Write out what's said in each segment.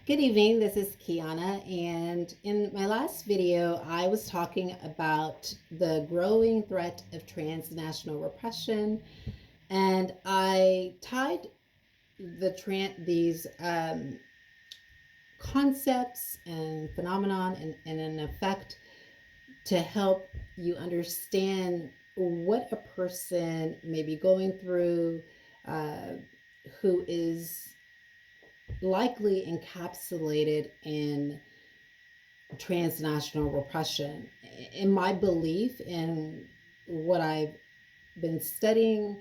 Good evening, this is Kiana, and in my last video, I was talking about the growing threat of transnational repression, and I tied these concepts and phenomenon and an effect to help you understand what a person may be going through uh, who is likely encapsulated in transnational repression. In my belief and what I've been studying,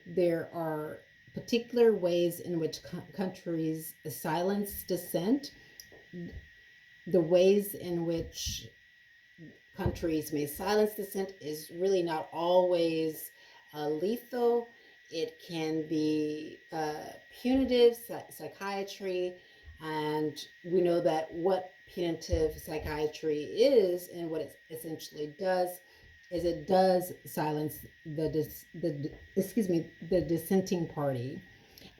there are particular ways in which countries silence dissent, the ways in which countries may silence dissent is really not always lethal. It can be punitive psychiatry, and we know that what punitive psychiatry is and what it essentially does is it does silence the dissenting party.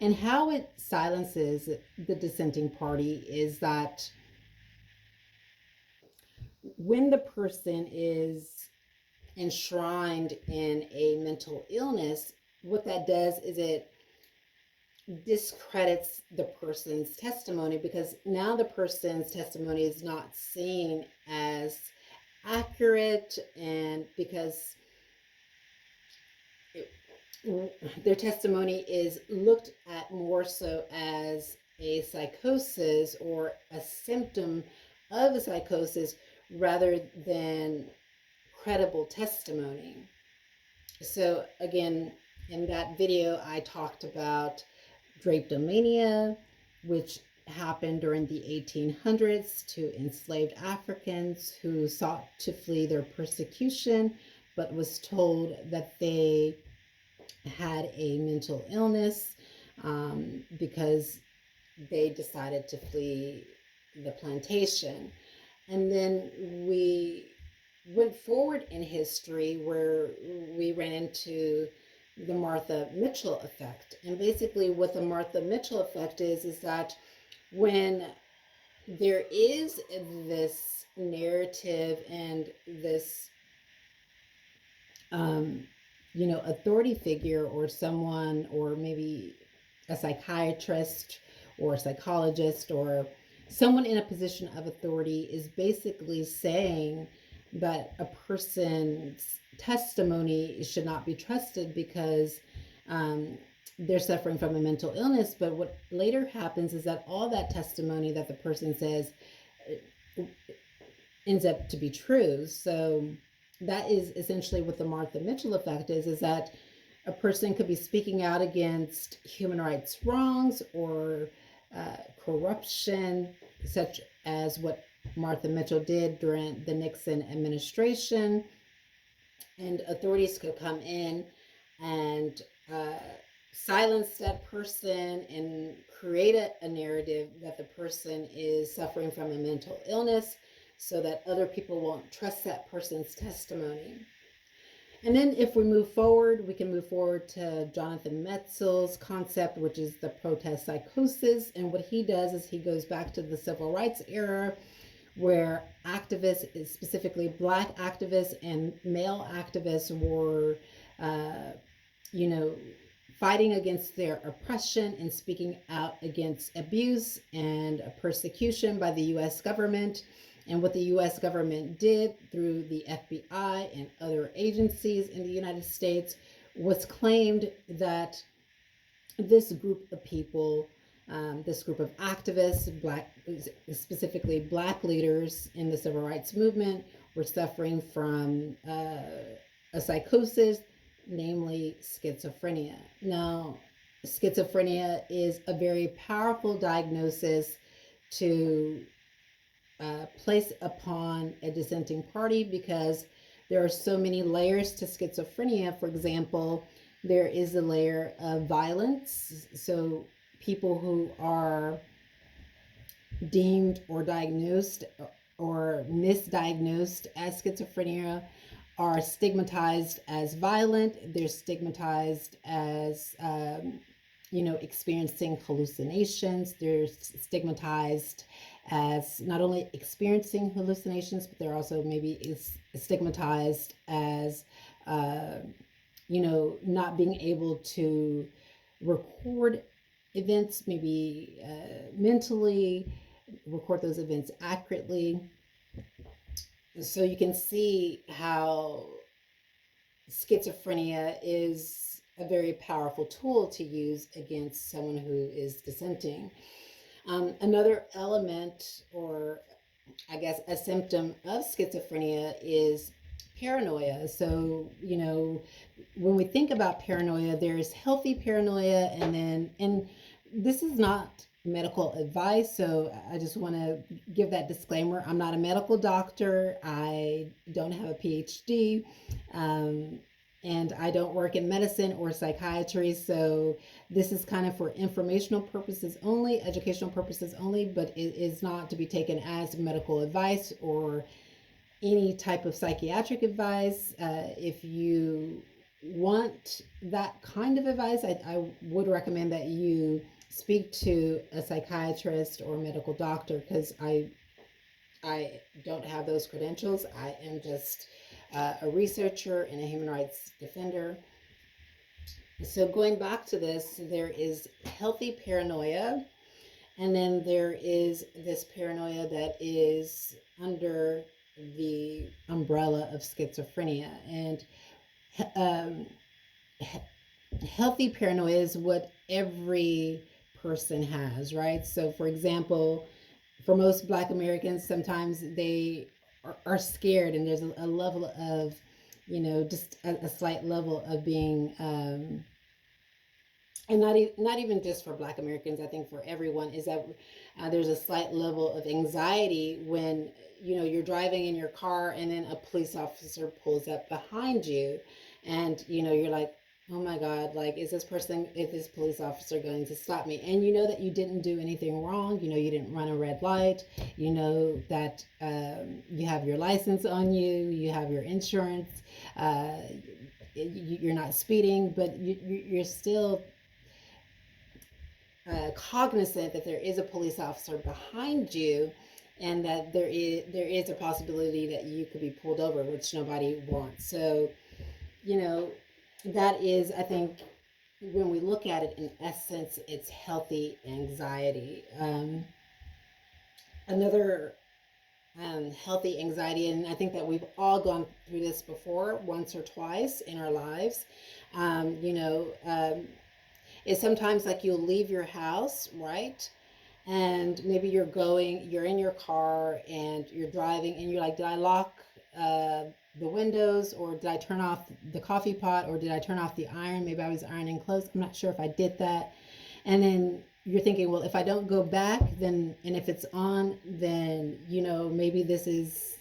And how it silences the dissenting party is that when the person is enshrined in a mental illness, what that does is it discredits the person's testimony, because now the person's testimony is not seen as accurate, and because their testimony is looked at more so as a psychosis or a symptom of a psychosis rather than credible testimony. So again, in that video, I talked about drapetomania, which happened during the 1800s to enslaved Africans who sought to flee their persecution, but was told that they had a mental illness because they decided to flee the plantation. And then we went forward in history where we ran into the Martha Mitchell effect. And basically what the Martha Mitchell effect is that when there is this narrative and this authority figure, or someone, or maybe a psychiatrist or a psychologist or someone in a position of authority is basically saying that a person's testimony should not be trusted because they're suffering from a mental illness. But what later happens is that all that testimony that the person says ends up to be true. So that is essentially what the Martha Mitchell effect is that a person could be speaking out against human rights wrongs or corruption, such as what Martha Mitchell did during the Nixon administration, and authorities could come in and silence that person and create a narrative that the person is suffering from a mental illness so that other people won't trust that person's testimony. And then if we move forward, we can move forward to Jonathan Metzl's concept, which is the protest psychosis. And what he does is he goes back to the civil rights era, where activists, specifically Black activists and male activists, were, fighting against their oppression and speaking out against abuse and persecution by the U.S. government. And what the U.S. government did through the FBI and other agencies in the United States was claimed that this group of people, this group of activists, specifically Black leaders in the civil rights movement, were suffering from a psychosis, namely schizophrenia. Now, schizophrenia is a very powerful diagnosis to place upon a dissenting party because there are so many layers to schizophrenia. For example, there is a layer of violence. So people who are deemed or diagnosed or misdiagnosed as schizophrenia are stigmatized as violent. They're stigmatized as experiencing hallucinations. They're stigmatized as not only experiencing hallucinations, but they're also maybe is stigmatized as, uh, not being able to record events, maybe mentally record those events accurately. So you can see how schizophrenia is a very powerful tool to use against someone who is dissenting. Another element, or I guess a symptom of schizophrenia, is paranoia. So, when we think about paranoia, there's healthy paranoia, and this is not medical advice. So I just want to give that disclaimer. I'm not a medical doctor. I don't have a PhD. Um, and I don't work in medicine or psychiatry. So this is kind of for informational purposes only, educational purposes only, but it is not to be taken as medical advice or any type of psychiatric advice. If you want that kind of advice, I would recommend that you speak to a psychiatrist or medical doctor, because I don't have those credentials. I am just a researcher and a human rights defender. So going back to this, there is healthy paranoia, and then there is this paranoia that is under the umbrella of schizophrenia. And um, healthy paranoia is what every person has, right? So, for example, for most Black Americans, sometimes they are scared, and there's a level of, just a slight level of being, and not even just for Black Americans, I think for everyone, is that there's a slight level of anxiety when, you're driving in your car and then a police officer pulls up behind you, and, you're like, oh my God, like, is this police officer going to stop me? And you know that you didn't do anything wrong. You didn't run a red light. You know that you have your license on you. You have your insurance. You're not speeding, but you're still cognizant that there is a police officer behind you, and that there is a possibility that you could be pulled over, which nobody wants. So, that is, I think, when we look at it, in essence, it's healthy anxiety. Another healthy anxiety, and I think that we've all gone through this before, once or twice in our lives, is sometimes like you'll leave your house, right? And maybe you're in your car and you're driving, and you're like, did I lock the windows, or did I turn off the coffee pot, or did I turn off the iron? Maybe I was ironing clothes. I'm not sure if I did that. And then you're thinking, well, if I don't go back, then, and if it's on, then, maybe this is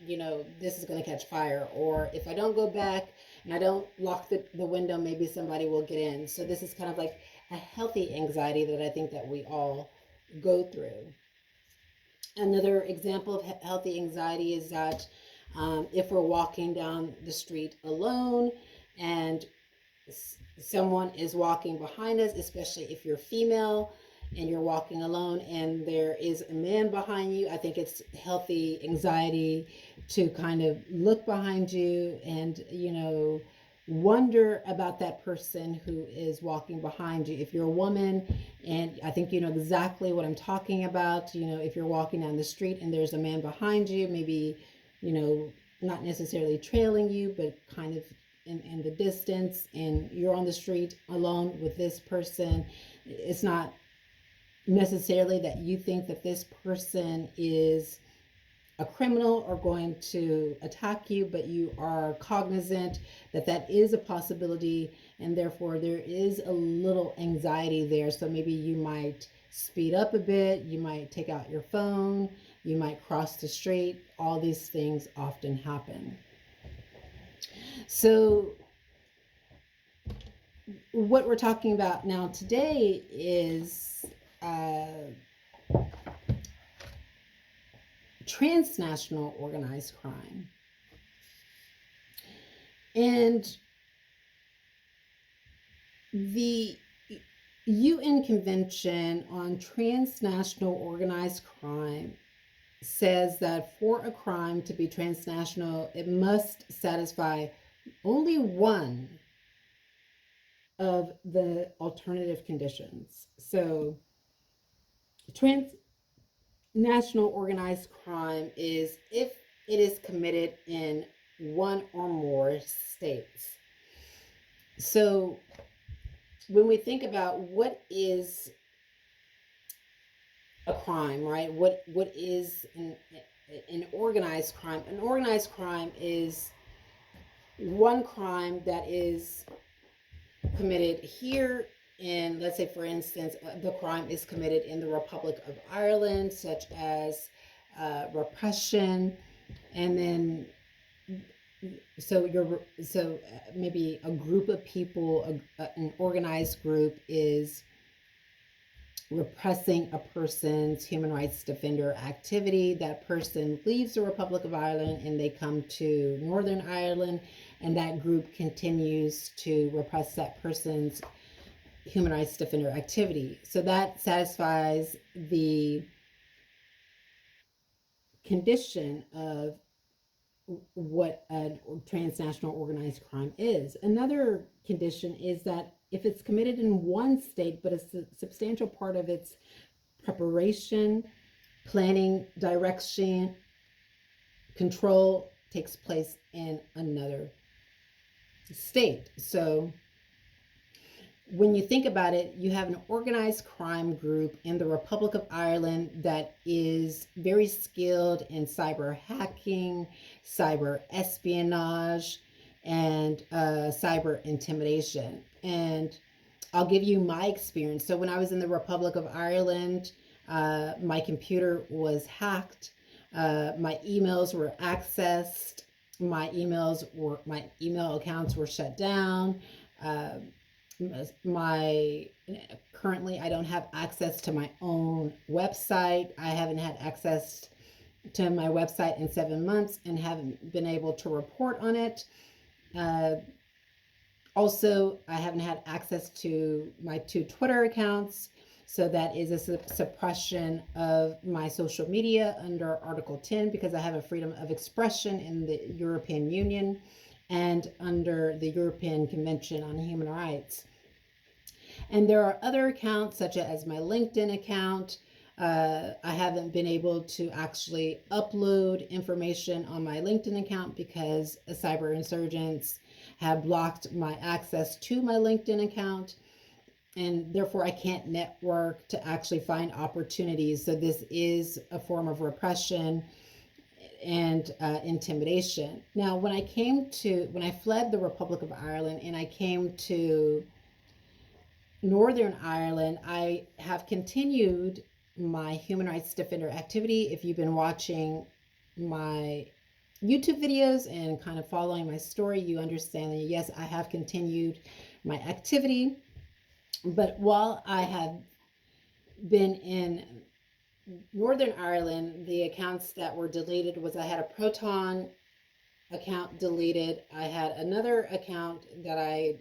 going to catch fire. Or if I don't go back and I don't lock the window, maybe somebody will get in. So this is kind of like a healthy anxiety that I think that we all go through. Another example of healthy anxiety is that if we're walking down the street alone and someone is walking behind us, especially if you're female and you're walking alone and there is a man behind you, I think it's healthy anxiety to kind of look behind you and, wonder about that person who is walking behind you. If you're a woman, and I think you know exactly what I'm talking about, if you're walking down the street and there's a man behind you, maybe, not necessarily trailing you, but kind of in the distance, and you're on the street alone with this person, it's not necessarily that you think that this person is a criminal or going to attack you, but you are cognizant that that is a possibility, and therefore there is a little anxiety there. So maybe you might speed up a bit, you might take out your phone, you might cross the street. All these things often happen. So what we're talking about now today is transnational organized crime. And UN Convention on Transnational Organized Crime says that for a crime to be transnational, it must satisfy only one of the alternative conditions. So, transnational organized crime is if it is committed in one or more states. So, when we think about what is a crime, right? What is an organized crime? An organized crime is one crime that is committed here in, let's say, for instance, the crime is committed in the Republic of Ireland, such as repression, and then so maybe a group of people, an organized group is repressing a person's human rights defender activity. That person leaves the Republic of Ireland and they come to Northern Ireland, and that group continues to repress that person's human rights defender activity. So that satisfies the condition of what a transnational organized crime is. Another condition is that if it's committed in one state, but a substantial part of its preparation, planning, direction, control takes place in another state. So when you think about it, you have an organized crime group in the Republic of Ireland that is very skilled in cyber hacking, cyber espionage, and cyber intimidation. And I'll give you my experience. So when I was in the Republic of Ireland, my computer was hacked. My emails were accessed. My email accounts were shut down. Currently I don't have access to my own website. I haven't had access to my website in 7 months and haven't been able to report on it. Also, I haven't had access to my 2 Twitter accounts. So that is a suppression of my social media under Article 10, because I have a freedom of expression in the European Union and under the European Convention on Human Rights. And there are other accounts, such as my LinkedIn account. I haven't been able to actually upload information on my LinkedIn account because cyber insurgents have blocked my access to my LinkedIn account. And therefore I can't network to actually find opportunities. So this is a form of repression and intimidation. Now, when I fled the Republic of Ireland and I came to Northern Ireland, I have continued my human rights defender activity. If you've been watching my YouTube videos and kind of following my story, you understand that yes, I have continued my activity. But while I have been in Northern Ireland, the accounts that were deleted was I had a Proton account deleted. I had another account that I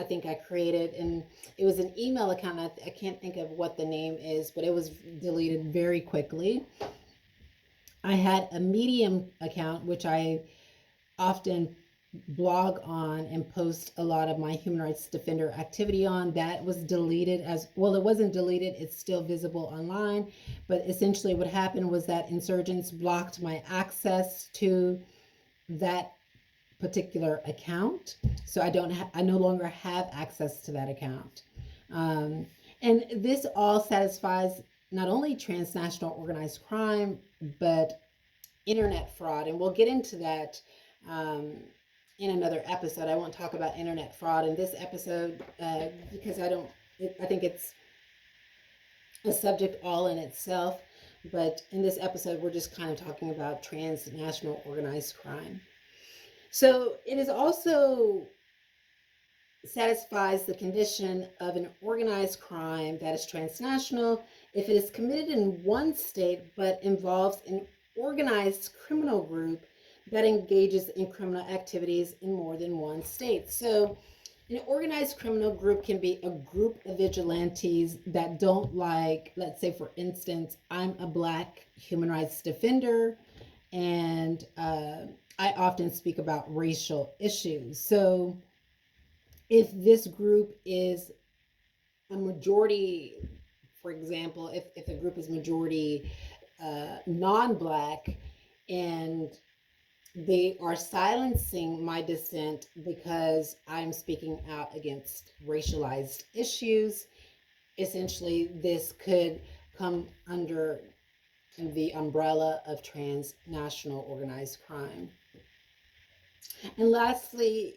think I created, and it was an email account. I can't think of what the name is, but it was deleted very quickly. I had a Medium account, which I often blog on and post a lot of my human rights defender activity on. That was deleted as well. It wasn't deleted, it's still visible online, but essentially what happened was that insurgents blocked my access to that particular account. So I no longer have access to that account. And this all satisfies not only transnational organized crime, but internet fraud. And we'll get into that in another episode. I won't talk about internet fraud in this episode because I think it's a subject all in itself. But in this episode, we're just kind of talking about transnational organized crime. So it is also satisfies the condition of an organized crime that is transnational if it is committed in one state but involves an organized criminal group that engages in criminal activities in more than one state. So An organized criminal group can be a group of vigilantes that don't like, let's say, for instance, I'm a Black human rights defender, and I often speak about racial issues. So if this group is a majority, for example, if a group is majority non-Black, and they are silencing my dissent because I'm speaking out against racialized issues, essentially this could come under the umbrella of transnational organized crime. And lastly,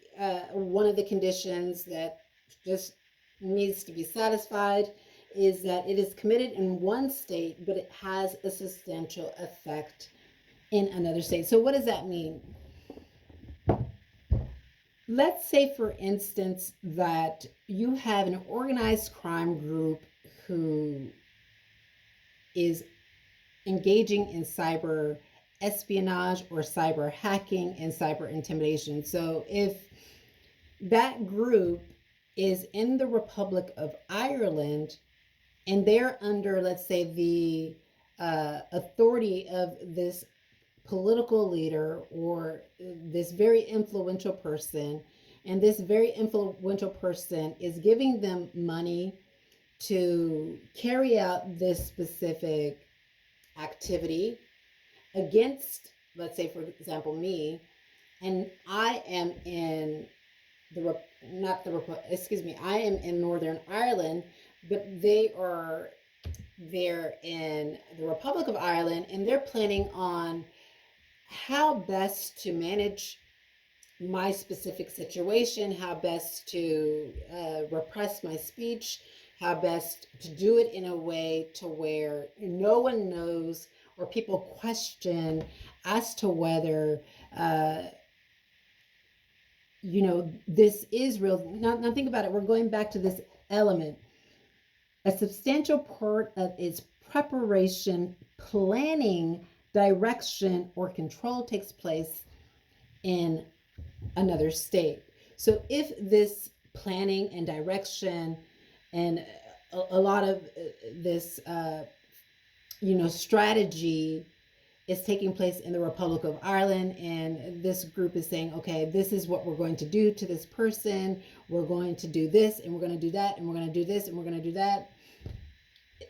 one of the conditions that just needs to be satisfied is that it is committed in one state, but it has a substantial effect in another state. So what does that mean? Let's say, for instance, that you have an organized crime group who is engaging in cyber espionage or cyber hacking and cyber intimidation. So if that group is in the Republic of Ireland and they're under, let's say, the authority of this political leader or this very influential person, and this very influential person is giving them money to carry out this specific activity against, let's say, for example, me, and I am in I am in Northern Ireland, but they're in the Republic of Ireland, and they're planning on how best to manage my specific situation, how best to repress my speech, how best to do it in a way to where no one knows or people question as to whether this is real. Now think about it. We're going back to this element. A substantial part of its preparation, planning, direction, or control takes place in another state. So if this planning and direction and a lot of this strategy is taking place in the Republic of Ireland, and this group is saying, okay, this is what we're going to do to this person, we're going to do this, and we're going to do that, and we're going to do this, and we're going to do that.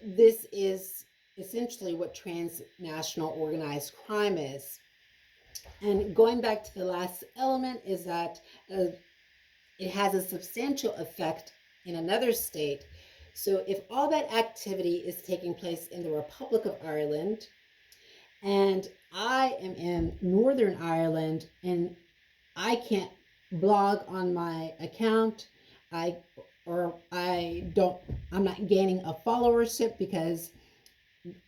This is essentially what transnational organized crime is. And going back to the last element is that it has a substantial effect in another state. So if all that activity is taking place in the Republic of Ireland, and I am in Northern Ireland, and I can't blog on my account, I'm not gaining a followership because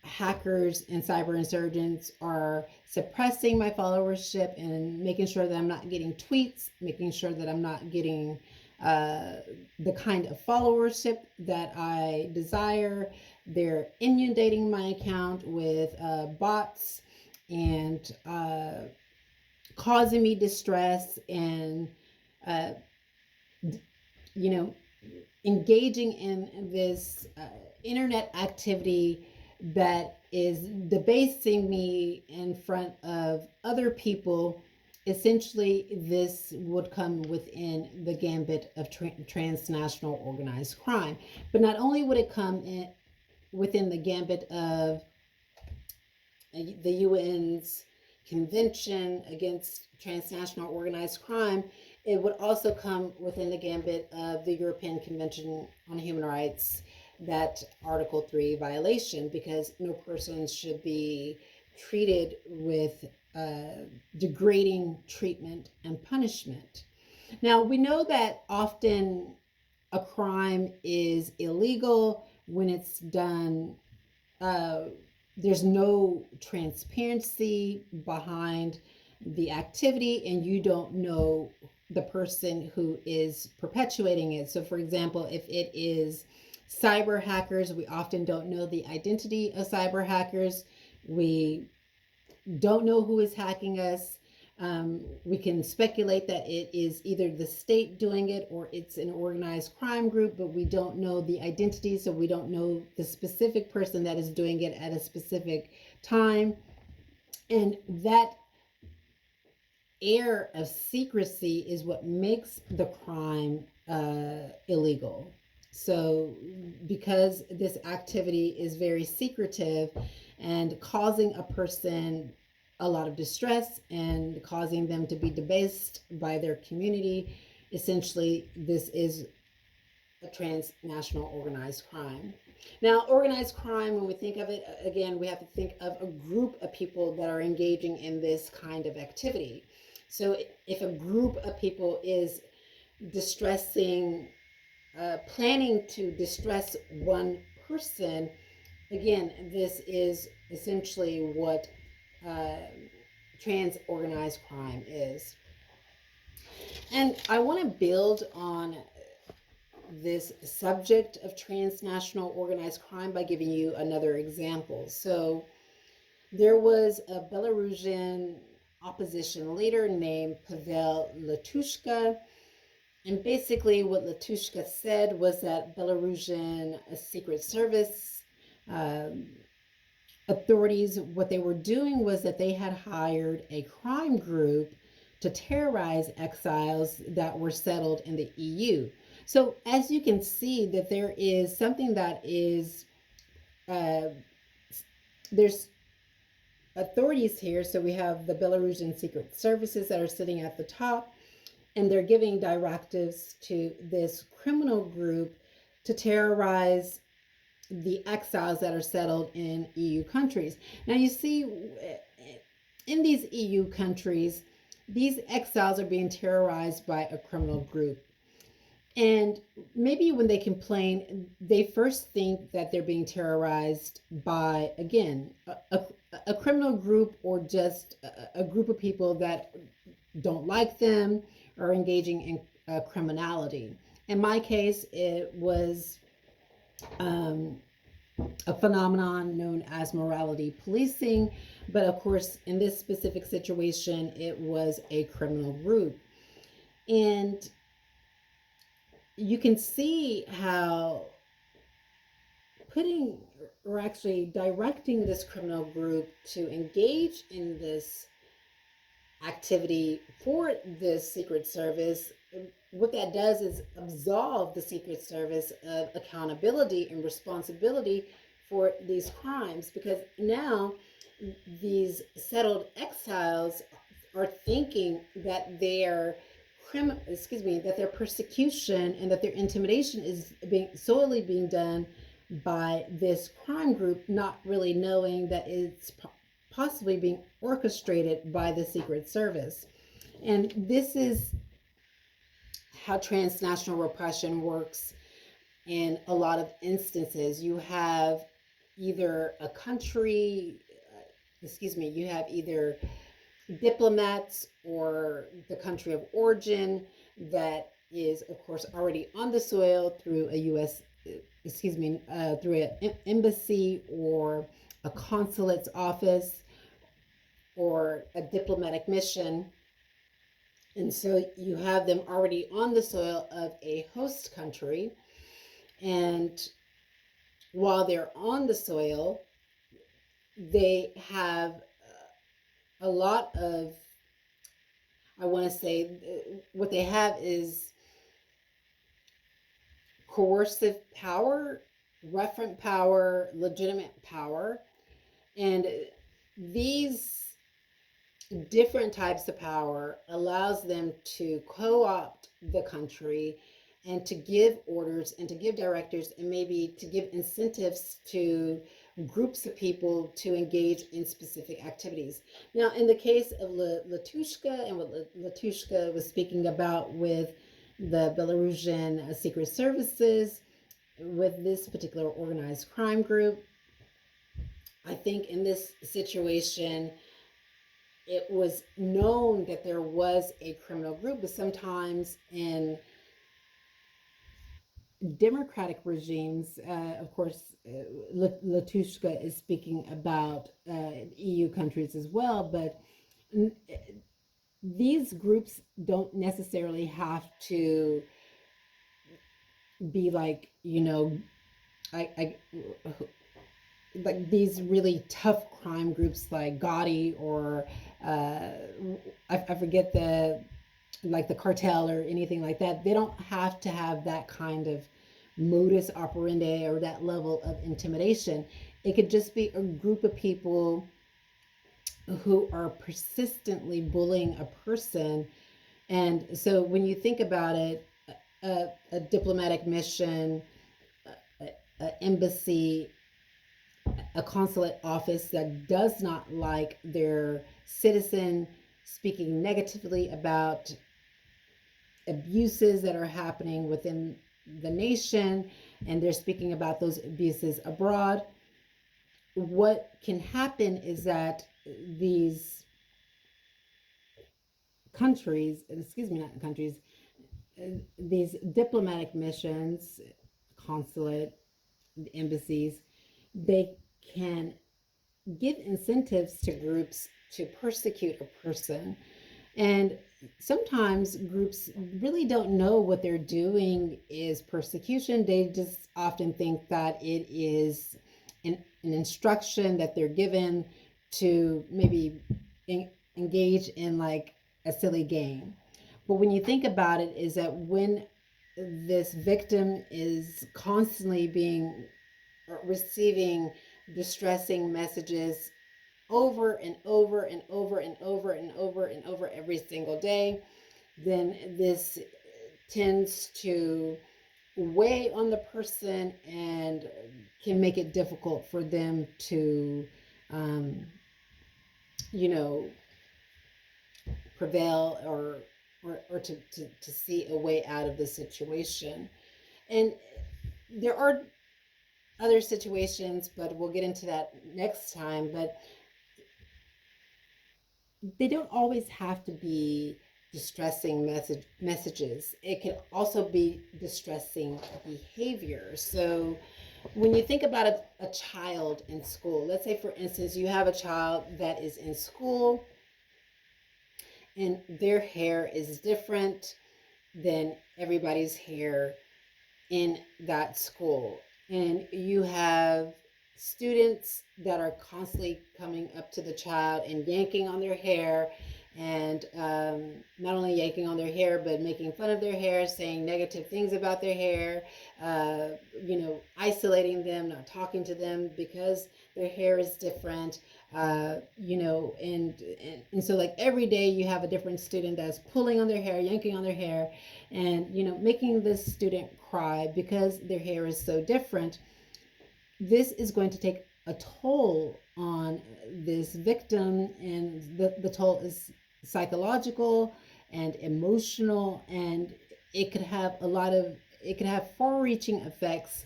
hackers and cyber insurgents are suppressing my followership and making sure that I'm not getting tweets, making sure that I'm not getting the kind of followership that I desire. They're inundating my account with bots and causing me distress and engaging in this internet activity that is debasing me in front of other people. Essentially, this would come within the gambit of transnational organized crime. But not only would it come within the gambit of the UN's Convention Against Transnational Organized Crime, it would also come within the gambit of the European Convention on Human Rights, that Article 3 violation, because no person should be treated with degrading treatment and punishment. Now, we know that often a crime is illegal when it's done, there's no transparency behind the activity, and you don't know the person who is perpetuating it. So, for example, if it is cyber hackers, we often don't know the identity of cyber hackers. We don't know who is hacking us. We can speculate that it is either the state doing it or it's an organized crime group, but we don't know the identity, so we don't know the specific person that is doing it at a specific time. And that air of secrecy is what makes the crime illegal. So, because this activity is very secretive and causing a person a lot of distress and causing them to be debased by their community, essentially, this is a transnational organized crime. Now, organized crime, when we think of it, again, we have to think of a group of people that are engaging in this kind of activity. So, if a group of people is distressing, planning to distress one person, again, this is essentially what trans organized crime is. And I want to build on this subject of transnational organized crime by giving you another example. So, there was a Belarusian opposition leader named Pavel Latushka. And basically, what Latushka said was that Belarusian Secret Service authorities, what they were doing was that they had hired a crime group to terrorize exiles that were settled in the EU. So, as you can see, that there is something that is there's authorities here. So we have the Belarusian secret services that are sitting at the top, and they're giving directives to this criminal group to terrorize the exiles that are settled in EU countries. Now, you see, in these EU countries, these exiles are being terrorized by a criminal group. And maybe when they complain, they first think that they're being terrorized by, again, a criminal group or just a group of people that don't like them or engaging in criminality. In my case, it was a phenomenon known as morality policing. But of course, in this specific situation, it was a criminal group. And you can see how putting or actually directing this criminal group to engage in this activity for this Secret Service, what that does is absolve the Secret Service of accountability and responsibility for these crimes, because now these settled exiles are thinking that their that their persecution and that their intimidation is solely being done by this crime group, not really knowing that it's possibly being orchestrated by the Secret Service. And this is how transnational repression works in a lot of instances. You have either a country, you have either diplomats or the country of origin that is, of course, already on the soil through a U.S., through an embassy or a consulate's office or a diplomatic mission. And so you have them already on the soil of a host country. And while they're on the soil, they have a lot of, I want to say, what they have is coercive power, referent power, legitimate power. And these different types of power allows them to co-opt the country and to give orders and to give directives and maybe to give incentives to groups of people to engage in specific activities. Now, in the case of Latushka and what Latushka was speaking about with the Belarusian secret services, with this particular organized crime group, I think in this situation, it was known that there was a criminal group, but sometimes in democratic regimes, of course, Latushka is speaking about EU countries as well, but these groups don't necessarily have to be like, I like these really tough crime groups like Gotti or uh, I forget the like the cartel or anything like that. They don't have to have that kind of modus operandi or that level of intimidation. It could just be a group of people who are persistently bullying a person. And so when you think about it, a diplomatic mission, an embassy, a consulate office that does not like their citizen speaking negatively about abuses that are happening within the nation, and they're speaking about those abuses abroad, what can happen is that these countries, excuse me, not countries, these diplomatic missions, consulate, embassies, they can give incentives to groups to persecute a person. And sometimes groups really don't know what they're doing is persecution. They just often think that it is an instruction that they're given to maybe engage in like a silly game. But when you think about it, is that when this victim is constantly being receiving distressing messages over and over and over and over and over and over every single day, then this tends to weigh on the person and can make it difficult for them to, um, you know, prevail or to see a way out of the situation. And there are other situations, but we'll get into that next time. But they don't always have to be distressing messages. It can also be distressing behavior. So when you think about a child in school, let's say for instance you have a child that is in school and their hair is different than everybody's hair in that school, and you have students that are constantly coming up to the child and yanking on their hair, and not only yanking on their hair but making fun of their hair, saying negative things about their hair, uh, isolating them, not talking to them because their hair is different. And so like every day you have a different student that's pulling on their hair, yanking on their hair, and making this student cry because their hair is so different. This is going to take a toll on this victim, and the toll is psychological and emotional, and it could have far-reaching effects,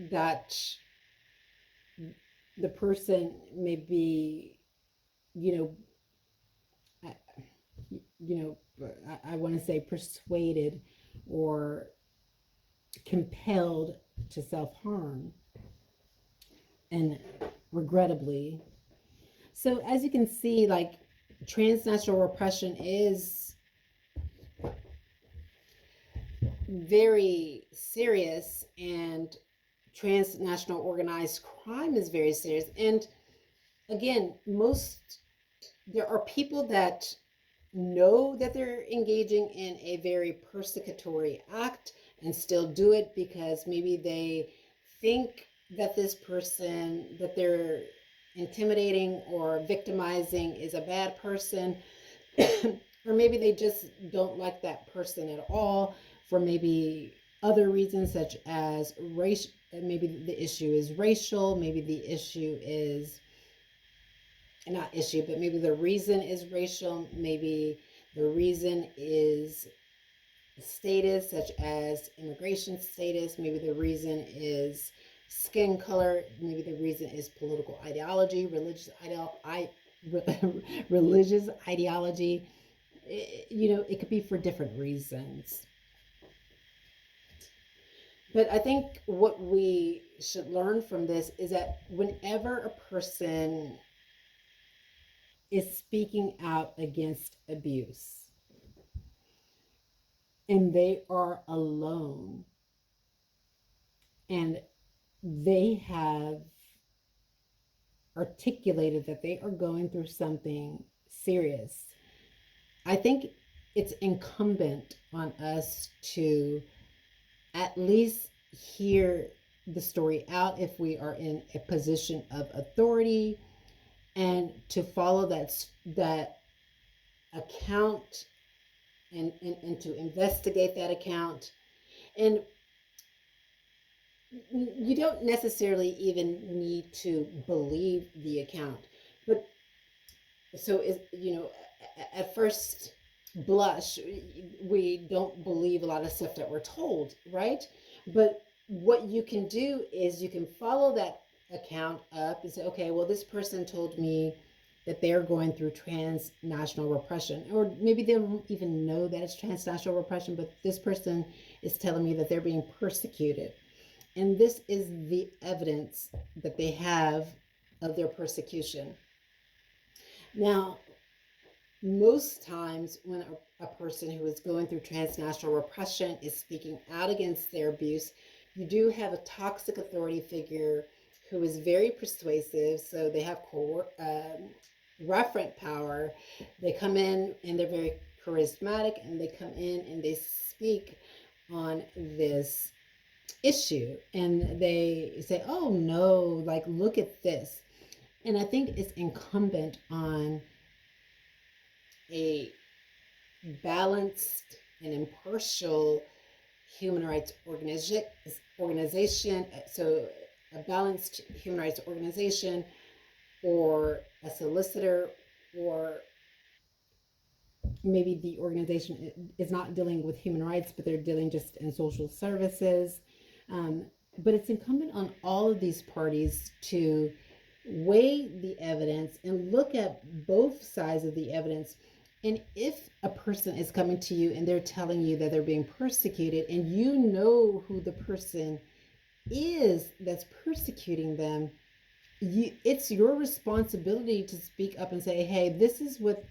that the person may be, you know, I, I want to say persuaded or compelled to self harm, and regrettably. So, as you can see, like transnational repression is very serious, and transnational organized crime is very serious. And again, there are people that know that they're engaging in a very persecutory act and still do it because maybe they think that this person that they're intimidating or victimizing is a bad person, or maybe they just don't like that person at all for maybe other reasons such as race. Maybe the issue is racial, maybe the issue is not issue, but maybe the reason is racial, maybe the reason is status, such as immigration status, maybe the reason is skin color, maybe the reason is political ideology, religious ideology. It could be for different reasons. But I think what we should learn from this is that whenever a person is speaking out against abuse, and they are alone, and they have articulated that they are going through something serious, I think it's incumbent on us to at least hear the story out if we are in a position of authority, and to follow that account, and to investigate that account. And you don't necessarily even need to believe the account, but so is, at first blush, we don't believe a lot of stuff that we're told, right? But what you can do is you can follow that account up and say, okay, well, this person told me that they're going through transnational repression, or maybe they don't even know that it's transnational repression, but this person is telling me that they're being persecuted, and this is the evidence that they have of their persecution. Now, most times when a person who is going through transnational repression is speaking out against their abuse, you do have a toxic authority figure who is very persuasive. So they have referent power. They come in and they're very charismatic, and they come in and they speak on this issue, and they say, oh no, like, look at this. And I think it's incumbent on a balanced and impartial human rights organization, so a balanced human rights organization, or a solicitor, or maybe the organization is not dealing with human rights, but they're dealing just in social services. But it's incumbent on all of these parties to weigh the evidence and look at both sides of the evidence. And if a person is coming to you and they're telling you that they're being persecuted, and you know who the person is that's persecuting them, it's your responsibility to speak up and say, hey, this is what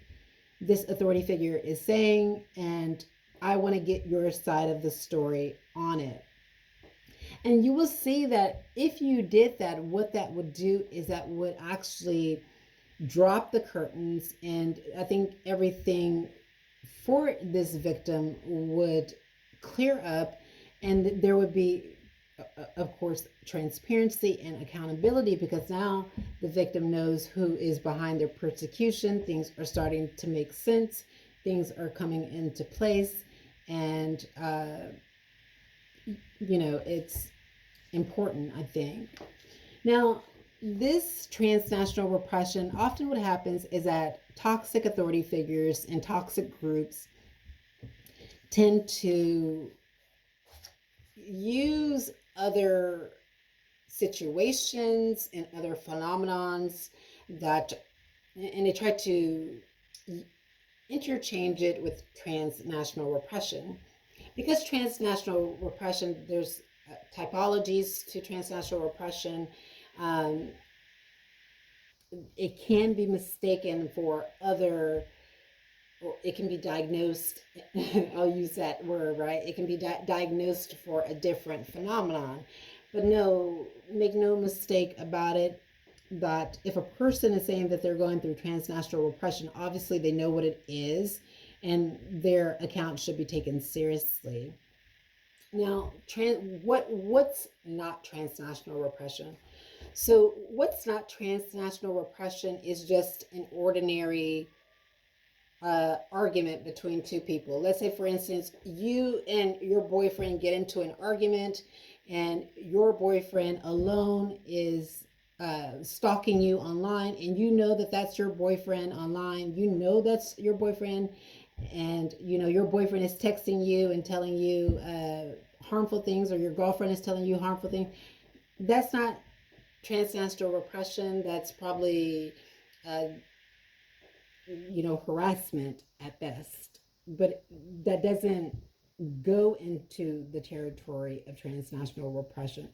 this authority figure is saying, and I want to get your side of the story on it. And you will see that if you did that, what that would do is that would actually drop the curtains, and I think everything for this victim would clear up, and there would be, of course, transparency and accountability, because now the victim knows who is behind their persecution. Things are starting to make sense, things are coming into place, and it's important, I think. Now, this transnational repression, often what happens is that toxic authority figures and toxic groups tend to use other situations and other phenomenons and they try to interchange it with transnational repression. Because transnational repression, there's typologies to transnational repression. It can be mistaken for other, or it can be diagnosed, I'll use that word, right? It can be diagnosed for a different phenomenon. But no, make no mistake about it, that if a person is saying that they're going through transnational repression, obviously they know what it is, and their account should be taken seriously. Now, what's not transnational repression? So what's not transnational repression is just an ordinary argument between two people. Let's say, for instance, you and your boyfriend get into an argument, and your boyfriend alone is stalking you online, and you know that that's your boyfriend online. You know that's your boyfriend, and your boyfriend is texting you and telling you harmful things, or your girlfriend is telling you harmful things. That's not transnational repression. That's probably harassment at best, but that doesn't go into the territory of transnational repression.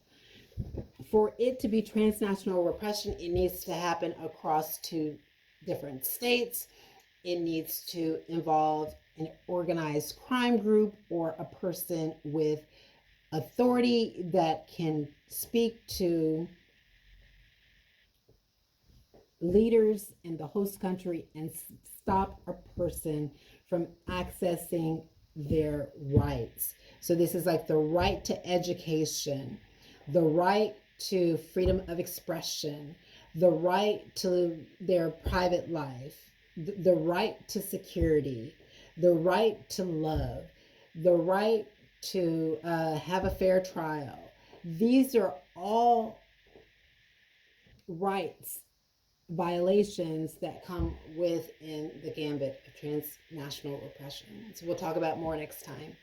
For it to be transnational repression, it needs to happen across two different states. It needs to involve an organized crime group or a person with authority that can speak to leaders in the host country and stop a person from accessing their rights. So this is like the right to education, the right to freedom of expression, the right to their private life, the right to security, the right to love, the right to have a fair trial. These are all rights violations that come within the gambit of transnational oppression. So we'll talk about more next time.